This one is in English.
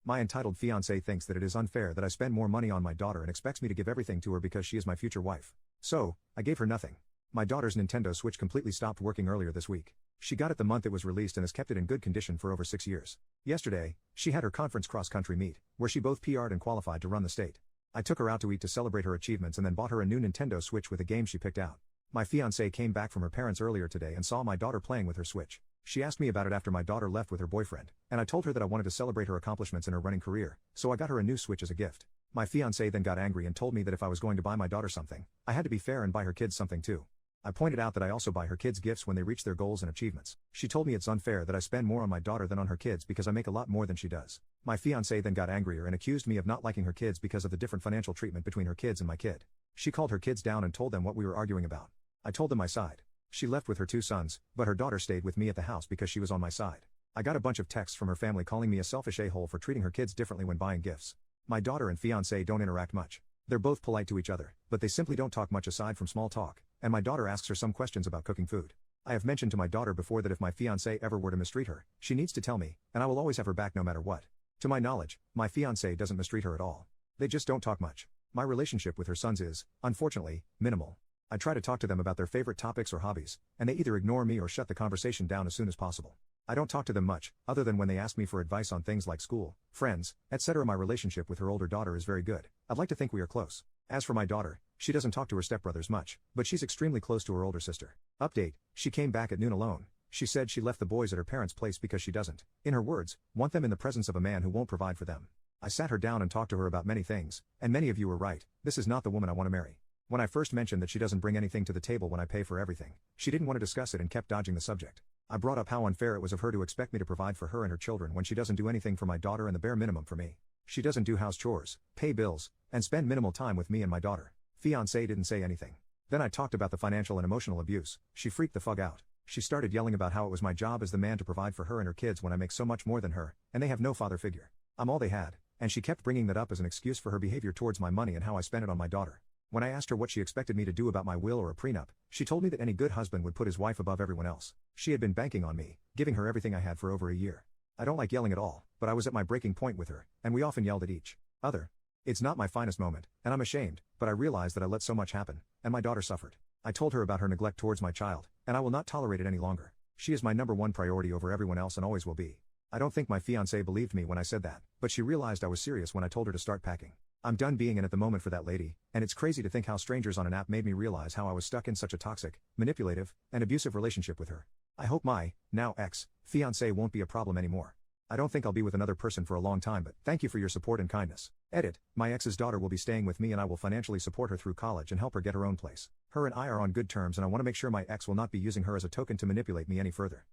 My entitled fiance thinks that it is unfair that I spend more money on my daughter and expects me to give everything to her because she is my future wife. So, I gave her nothing. My daughter's Nintendo Switch completely stopped working earlier this week. She got it the month it was released and has kept it in good condition for over 6 years. Yesterday, she had her conference cross-country meet, where she both PR'd and qualified to run the state. I took her out to eat to celebrate her achievements and then bought her a new Nintendo Switch with a game she picked out. My fiancé came back from her parents earlier today and saw my daughter playing with her Switch. She asked me about it after my daughter left with her boyfriend, and I told her that I wanted to celebrate her accomplishments in her running career, so I got her a new Switch as a gift. My fiancé then got angry and told me that if I was going to buy my daughter something, I had to be fair and buy her kids something too. I pointed out that I also buy her kids gifts when they reach their goals and achievements. She told me it's unfair that I spend more on my daughter than on her kids because I make a lot more than she does. My fiancé then got angrier and accused me of not liking her kids because of the different financial treatment between her kids and my kid. She called her kids down and told them what we were arguing about. I told them my side. She left with her 2 sons, but her daughter stayed with me at the house because she was on my side. I got a bunch of texts from her family calling me a selfish a-hole for treating her kids differently when buying gifts. My daughter and fiancé don't interact much. They're both polite to each other, but they simply don't talk much aside from small talk, and my daughter asks her some questions about cooking food. I have mentioned to my daughter before that if my fiancé ever were to mistreat her, she needs to tell me, and I will always have her back no matter what. To my knowledge, my fiancé doesn't mistreat her at all. They just don't talk much. My relationship with her sons is, unfortunately, minimal. I try to talk to them about their favorite topics or hobbies, and they either ignore me or shut the conversation down as soon as possible. I don't talk to them much, other than when they ask me for advice on things like school, friends, etc. My relationship with her older daughter is very good. I'd like to think we are close. As for my daughter, she doesn't talk to her stepbrothers much, but she's extremely close to her older sister. Update, she came back at noon alone. She said she left the boys at her parents' place because she doesn't, in her words, want them in the presence of a man who won't provide for them. I sat her down and talked to her about many things, and many of you were right, this is not the woman I want to marry. When I first mentioned that she doesn't bring anything to the table when I pay for everything, she didn't want to discuss it and kept dodging the subject. I brought up how unfair it was of her to expect me to provide for her and her children when she doesn't do anything for my daughter and the bare minimum for me. She doesn't do house chores, pay bills, and spend minimal time with me and my daughter. Fiancé didn't say anything. Then I talked about the financial and emotional abuse. She freaked the fuck out. She started yelling about how it was my job as the man to provide for her and her kids when I make so much more than her, and they have no father figure. I'm all they had, and she kept bringing that up as an excuse for her behavior towards my money and how I spent it on my daughter. When I asked her what she expected me to do about my will or a prenup, she told me that any good husband would put his wife above everyone else. She had been banking on me, giving her everything I had for over a year. I don't like yelling at all, but I was at my breaking point with her, and we often yelled at each other. It's not my finest moment, and I'm ashamed, but I realized that I let so much happen, and my daughter suffered. I told her about her neglect towards my child, and I will not tolerate it any longer. She is my #1 priority over everyone else and always will be. I don't think my fiancé believed me when I said that, but she realized I was serious when I told her to start packing. I'm done being in at the moment for that lady, and it's crazy to think how strangers on an app made me realize how I was stuck in such a toxic, manipulative, and abusive relationship with her. I hope my, now ex-fiancé won't be a problem anymore. I don't think I'll be with another person for a long time, but thank you for your support and kindness. Edit, my ex's daughter will be staying with me and I will financially support her through college and help her get her own place. Her and I are on good terms and I want to make sure my ex will not be using her as a token to manipulate me any further.